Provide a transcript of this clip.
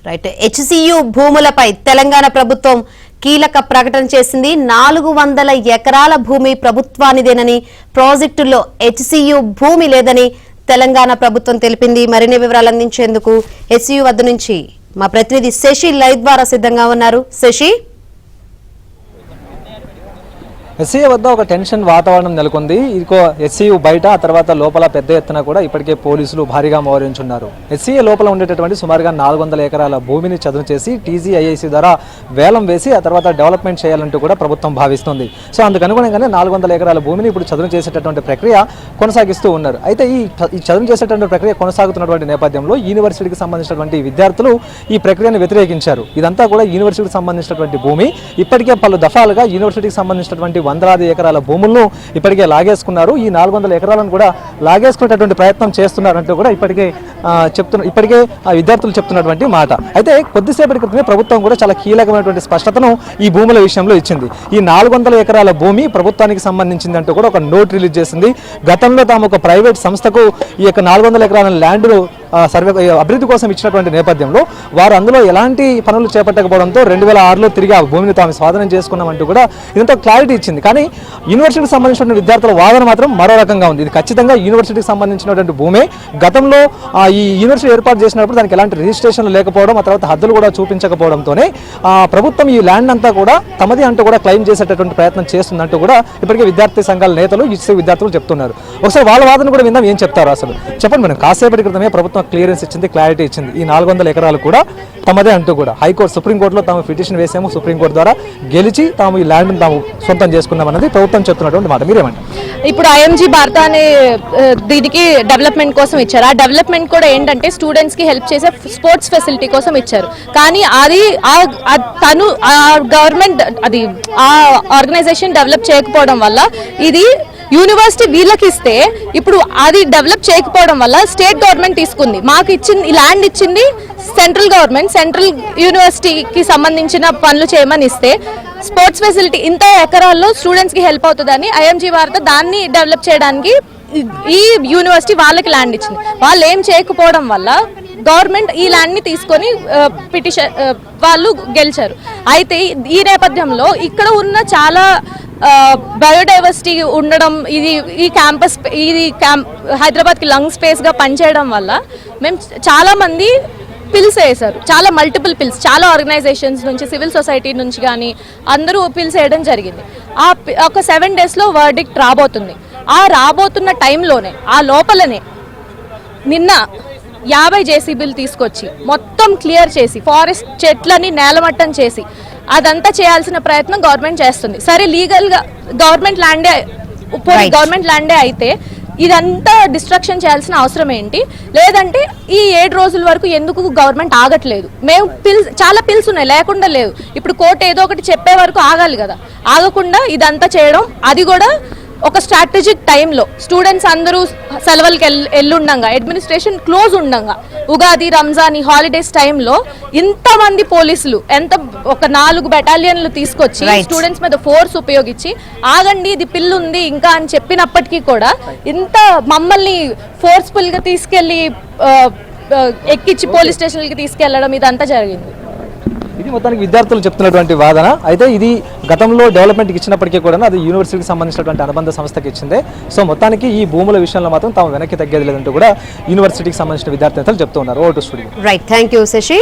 Right. HCU భూములపై తెలంగాణ ప్రభుత్వం కీలక ప్రకటన చేసింది. 400 ఎకరాల భూమి ప్రభుత్వానిదేనని, ప్రాజెక్టుల్లో హెచ్సియు భూమి లేదని తెలంగాణ ప్రభుత్వం తెలిపింది. మరిన్ని వివరాలు అందించేందుకు హెచ్సియు వద్ద నుంచి మా ప్రతినిధి శశి లైవ్ ద్వారా సిద్ధంగా ఉన్నారు. శశి, ఎస్సీఏ వద్ద ఒక టెన్షన్ వాతావరణం నెలకొంది. ఇదిగో ఎస్సీయు బయట, ఆ తర్వాత లోపల పెద్ద ఎత్తున కూడా ఇప్పటికే పోలీసులు భారీగా మోహరించున్నారు. ఎస్సీఏ లోపల ఉండేటటువంటి సుమారుగా 400 ఎకరాల భూమిని చదును చేసి టీజీఐఐసి ద్వారా వేలం వేసి ఆ తర్వాత డెవలప్మెంట్ చేయాలంటూ కూడా ప్రభుత్వం భావిస్తుంది. సో అందుకు అనుగుణంగానే 400 ఎకరాల భూమిని ఇప్పుడు చదును చేసేటటువంటి ప్రక్రియ కొనసాగిస్తూ ఉన్నారు. అయితే ఈ చదును చేసేటటువంటి ప్రక్రియ కొనసాగుతున్నటువంటి నేపథ్యంలో యూనివర్సిటీకి సంబంధించినటువంటి విద్యార్థులు ఈ ప్రక్రియను వ్యతిరేకించారు. ఇదంతా కూడా యూనివర్సిటీకి సంబంధించినటువంటి భూమి. ఇప్పటికే పలు దఫాలుగా యూనివర్సిటీకి సంబంధించినటువంటి వందలాది ఎకరాల భూములను ఇప్పటికే లాగేసుకున్నారు. ఈ 400 ఎకరాలను కూడా లాగేసుకునేటటువంటి ప్రయత్నం చేస్తున్నారంటూ కూడా ఇప్పటికే విద్యార్థులు చెప్తున్నటువంటి మాట. అయితే కొద్దిసేపటి క్రితమే ప్రభుత్వం కూడా చాలా కీలకమైనటువంటి స్పష్టతను ఈ భూముల విషయంలో ఇచ్చింది. ఈ 400 ఎకరాల భూమి ప్రభుత్వానికి సంబంధించింది అంటూ కూడా ఒక నోట్ రిలీజ్ చేసింది. గతంలో తాము ఒక ప్రైవేట్ సంస్థకు ఈ యొక్క 400 ఎకరాల ల్యాండ్ సర్వే అభివృద్ధి కోసం ఇచ్చినటువంటి నేపథ్యంలో వారు అందులో ఎలాంటి పనులు చేపట్టకపోవడంతో 2006లో తిరిగి ఆ భూమిని తాము స్వాధీనం చేసుకున్నామంటూ కూడా ఇదంతా క్లారిటీ ఇచ్చింది. కానీ యూనివర్సిటీకి సంబంధించిన విద్యార్థుల వాదన మాత్రం మరో రకంగా ఉంది. ఇది ఖచ్చితంగా యూనివర్సిటీకి సంబంధించినటువంటి భూమే. గతంలో ఈ యూనివర్సిటీ ఏర్పాటు చేసినప్పుడు దానికి ఎలాంటి రిజిస్ట్రేషన్లు లేకపోవడం, ఆ తర్వాత హద్దులు కూడా చూపించకపోవడంతోనే ప్రభుత్వం ఈ ల్యాండ్ అంతా కూడా తమది అంటూ కూడా క్లెయిమ్ చేసేటటువంటి ప్రయత్నం చేస్తుందంటూ కూడా ఇప్పటికే విద్యార్థి సంఘాల నేతలు, విద్యార్థులు చెప్తున్నారు. ఒకసారి వాళ్ళ వాదన కూడా విందాం, ఏం చెప్తారు అసలు. చెప్పండి మేడం. కాసేపటి క్రితమే ప్రభుత్వం క్లియరెన్స్ ఇచ్చింది, క్లారిటీ ఇచ్చింది. ఈ 400 ఎకరాలు కూడా తమదే అంటూ కూడా హైకోర్టు, సుప్రీంకోర్టులో తాము పిటిషన్ వేసాము, సుప్రీంకోర్టు ద్వారా గెలిచి తాము ఈ ల్యాండ్ తాము సొంతం చేసుకున్నామన్నది ప్రభుత్వం చెప్తున్నటువంటి మాట. మీరేమంటారు? ఇప్పుడు ఐఎంజీ భారత అనే దీనికి డెవలప్మెంట్ కోసం ఇచ్చారు. ఆ డెవలప్మెంట్ కూడా ఏంటంటే స్టూడెంట్స్ కి హెల్ప్ చేసే స్పోర్ట్స్ ఫెసిలిటీ కోసం ఇచ్చారు. కానీ అది తను గవర్నమెంట్ అది ఆ ఆర్గనైజేషన్ డెవలప్ చేయకపోవడం వల్ల ఇది యూనివర్సిటీ వీళ్ళకి ఇస్తే ఇప్పుడు అది డెవలప్ చేయకపోవడం వల్ల స్టేట్ గవర్నమెంట్ తీసుకుంది. మాకు ఇచ్చింది ల్యాండ్ ఇచ్చింది సెంట్రల్ గవర్నమెంట్, సెంట్రల్ యూనివర్సిటీకి సంబంధించిన పనులు చేయమని ఇస్తే స్పోర్ట్స్ ఫెసిలిటీ ఇంత ఎకరాల్లో స్టూడెంట్స్ కి హెల్ప్ అవుతుందని ఐఎంజీ భారత దాన్ని డెవలప్ చేయడానికి ఈ యూనివర్సిటీ వాళ్ళకి ల్యాండ్ ఇచ్చింది. వాళ్ళు ఏం చేయకపోవడం వల్ల గవర్నమెంట్ ఈ ల్యాండ్ ని తీసుకొని పిటిషన్ వాళ్ళు గెలిచారు. అయితే ఈ నేపథ్యంలో ఇక్కడ ఉన్న చాలా బయోడైవర్సిటీ ఉండడం, ఈ క్యాంపస్ హైదరాబాద్కి లంగ్ స్పేస్గా పనిచేయడం వల్ల మేము చాలామంది పిల్స్ వేశారు. చాలా మల్టిపుల్ పిల్స్, చాలా ఆర్గనైజేషన్స్ నుంచి, సివిల్ సొసైటీ నుంచి కానీ అందరూ పిల్స్ వేయడం జరిగింది. ఒక 7 daysలో వర్డిక్ట్ రాబోతుంది. ఆ రాబోతున్న టైంలోనే, ఆ లోపలనే నిన్న 50 జేసీబీలు తీసుకొచ్చి మొత్తం క్లియర్ చేసి ఫారెస్ట్ చెట్లని నేలమట్టం చేసి అదంతా చేయాల్సిన ప్రయత్నం గవర్నమెంట్ చేస్తుంది. సరే, లీగల్గా గవర్నమెంట్ ల్యాండే అయితే ఇదంతా డిస్ట్రక్షన్ చేయాల్సిన అవసరం ఏంటి? లేదంటే ఈ 7 రోజుల వరకు ఎందుకు గవర్నమెంట్ ఆగట్లేదు? మేము చాలా పిల్స్ ఉన్నాయి, లేకుండా లేవు. ఇప్పుడు కోర్టు ఏదో ఒకటి చెప్పే వరకు ఆగాలి కదా. ఆగకుండా ఇదంతా చేయడం, అది కూడా ఒక స్ట్రాటజిక్ టైంలో స్టూడెంట్స్ అందరూ సెలవులకి ఎల్లుండగా, అడ్మినిస్ట్రేషన్ క్లోజ్ ఉండగా, ఉగాది, రంజాన్, ఈ హాలిడేస్ టైంలో ఇంతమంది పోలీసులు ఒక 4 బెటాలియన్లు తీసుకొచ్చి స్టూడెంట్స్ మీద ఫోర్స్ ఉపయోగించి ఆగండి ఇది పిల్లు ఉంది ఇంకా అని చెప్పినప్పటికీ కూడా ఇంత మమ్మల్ని ఫోర్స్ఫుల్ గా తీసుకెళ్లి ఎక్కించి పోలీస్ స్టేషన్లకి తీసుకెళ్లడం ఇదంతా జరిగింది. ఇది మొత్తానికి విద్యార్థులు చెప్తున్నటువంటి వాదన. అయితే ఇది గతంలో డెవలప్మెంట్కి ఇచ్చినప్పటికీ కూడా అది యూనివర్సిటీకి సంబంధించినటువంటి అనుబంధ సంస్థకి ఇచ్చిందే. సో మొత్తానికి ఈ భూముల విషయంలో మాత్రం తాము వెనక్కి తగ్గేది లేదంటూ కూడా యూనివర్సిటీకి సంబంధించిన విద్యార్థి నేతలు చెప్తూ ఉన్నారు. ఓటు studio. Right, thank you Shashi.